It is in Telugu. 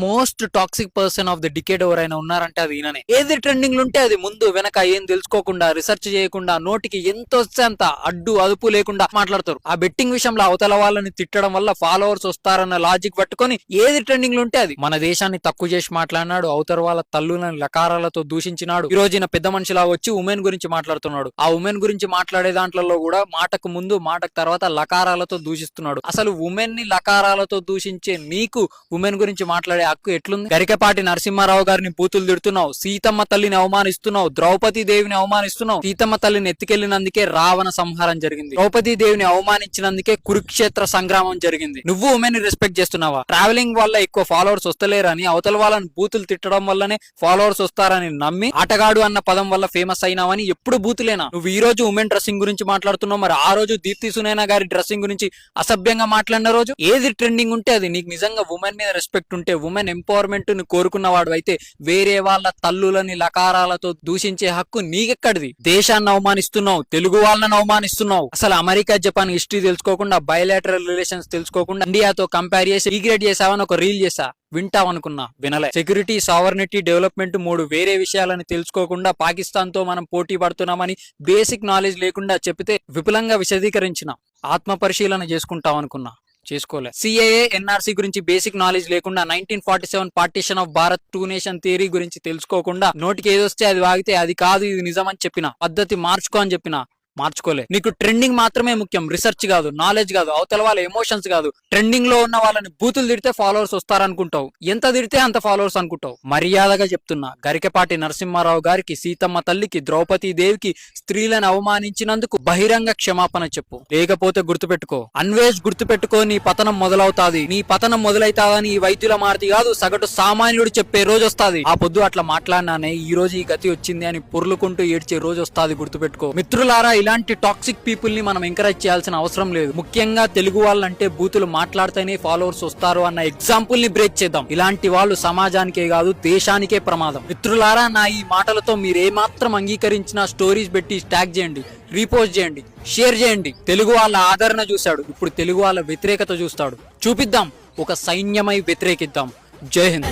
Most toxic person of the decade ఎవరైనా ఉన్నారంటే అది ఈయననే. ఏది ట్రెండింగ్ ఉంటే అది ముందు వెనక ఏం తెలుసుకోకుండా రీసెర్చ్ చేయకుండా నోటికి ఎంత వస్తే అంత అడ్డు అదుపు లేకుండా మాట్లాడతారు. ఆ బెట్టింగ్ విషయంలో అవతల వాళ్ళని తిట్టడం వల్ల ఫాలోవర్స్ వస్తారన్న లాజిక్ పట్టుకొని ఏది ట్రెండింగ్ ఉంటే అది. మన దేశాన్ని తక్కువ చేసి మాట్లాడినాడు, అవతల వాళ్ళ తల్లులను లకారాలతో దూషించినాడు. ఈ రోజు పెద్ద మనిషిలా వచ్చి ఉమెన్ గురించి మాట్లాడుతున్నాడు. ఆ ఉమెన్ గురించి మాట్లాడే దాంట్లో కూడా మాటకు ముందు మాటకు తర్వాత లకారాలతో దూషిస్తున్నాడు. అసలు ఉమెన్ ని లకారాలతో దూషించే నీకు ఉమెన్ గురించి మాట్లాడే హక్కు ఎట్లుంది? గరికపాటి నరసింహారావు గారిని బూతులు తిడుతున్నావు, సీతమ్మ తల్లిని అవమానిస్తున్నావు, ద్రౌపది దేవిని అవమానిస్తున్నావు. సీతమ్మ తల్లిని ఎత్తుకెళ్లినందుకే రావణ సంహారం జరిగింది, ద్రౌపది దేవిని అవమానించినందుకే కురుక్షేత్ర సంగ్రామం జరిగింది. నువ్వు ఉమెన్ ని రెస్పెక్ట్ చేస్తున్నావా? ట్రావెలింగ్ వల్ల ఎక్కువ ఫాలోవర్స్ వస్తలేరని, అవతల వాళ్ళని బూతులు తిట్టడం వల్లనే ఫాలోవర్స్ వస్తారని నమ్మి ఆటగాడు అన్న పదం వల్ల ఫేమస్ అయినావని ఎప్పుడు బూతులేనా? నువ్వు ఈ రోజు ఉమెన్ డ్రెస్సింగ్ గురించి మాట్లాడుతున్నావు, మరి ఆ రోజు దీప్తి సునైనా గారి డ్రెస్సింగ్ గురించి అసభ్యంగా మాట్లాడిన రోజు ఏది ట్రెండింగ్ ఉంటే అది. నీకు నిజంగా ఉమెన్ మీద రెస్పెక్ట్ ఉంటే, ఉమెన్ ఎంపవర్మెంట్ ని కోరుకున్నవాడు అయితే వేరే వాళ్ళ తల్లులని లకారాలతో దూషించే హక్కు నీకెక్కడిది? దేశాన్ని అవమానిస్తున్నావు, తెలుగు వాళ్ళని అవమానిస్తున్నావు. అసలు అమెరికా జపాన్ హిస్టరీ తెలుసుకోకుండా, బయలాటరల్ రిలేషన్స్ తెలుసుకోకుండా ఇండియాతో కంపేర్ చేసి రీగ్రేడ్ చేసావని ఒక రీల్ చేసా. వింటావనుకున్నా, వినలే. సెక్యూరిటీ, సావర్నిటీ, డెవలప్మెంట్ 3 వేరే విషయాలని తెలుసుకోకుండా పాకిస్తాన్ తో మనం పోటీ పడుతున్నామని బేసిక్ నాలెడ్జ్ లేకుండా చెప్తే విపులంగా విశదీకరించిన. ఆత్మ పరిశీలన చేసుకుంటావనుకున్నా, చేసుకోలే. సిఏఏ, ఎన్ఆర్సీ గురించి బేసిక్ నాలెడ్జ్ లేకుండా 1947 partition of Bharat 2 nation theory గురించి తెలుసుకోకుండా నోటికి ఏదొస్తే అది వాగితే అది కాదు ఇది నిజం అని చెప్పిన. పద్ధతి మార్చుకో అని చెప్పిన, మార్చుకోలే. నీకు ట్రెండింగ్ మాత్రమే ముఖ్యం, రిసెర్చ్ కాదు, నాలెడ్జ్ కాదు, అవతల వాళ్ళ ఎమోషన్స్ కాదు. ట్రెండింగ్ లో ఉన్న వాళ్ళని బూతులు తిడితే ఫాలోవర్స్ వస్తారనుకుంటావు, ఎంత తిడితే అంత ఫాలోవర్స్ అనుకుంటావు. మర్యాదగా చెప్తున్నా, గరికపాటి నరసింహారావు గారికి, సీతమ్మ తల్లికి, ద్రౌపది దేవికి స్త్రీలను అవమానించినందుకు బహిరంగ క్షమాపణ చెప్పు. లేకపోతే గుర్తుపెట్టుకో, అన్వేష్ గుర్తుపెట్టుకో, నీ పతనం మొదలవుతాది. నీ పతనం మొదలైతాదని ఈ వైద్యుల మారుతి కాదు, సగటు సామాన్యుడు చెప్పే రోజు వస్తాది. ఆ పొద్దు అట్లా మాట్లాడినానే ఈ రోజు ఈ గతి వచ్చింది అని పొర్లుకుంటూ ఏడ్చే రోజు వస్తాది, గుర్తుపెట్టుకో. మిత్రులారా, ఇలాంటి టాక్సిక్ పీపుల్ ని మనం ఎంకరేజ్ చేయాల్సిన అవసరం లేదు. ముఖ్యంగా తెలుగు వాళ్ళంటే బూతులు మాట్లాడితేనే ఫాలోవర్స్ వస్తారు అన్న ఎగ్జాంపుల్ ని బ్రేక్ చేద్దాం. ఇలాంటి వాళ్ళు సమాజానికే కాదు దేశానికే ప్రమాదం. మిత్రులారా, నా ఈ మాటలతో మీరు ఏమాత్రం అంగీకరించిన స్టోరీస్ పెట్టి ట్యాగ్ చేయండి, రీపోస్ట్ చేయండి, షేర్ చేయండి. తెలుగు వాళ్ళ ఆదరణ చూశాడు, ఇప్పుడు తెలుగు వాళ్ళ వ్యతిరేకత చూస్తాడు. చూపిద్దాం, ఒక సైన్యమై వ్యతిరేకిద్దాం. జై హింద్.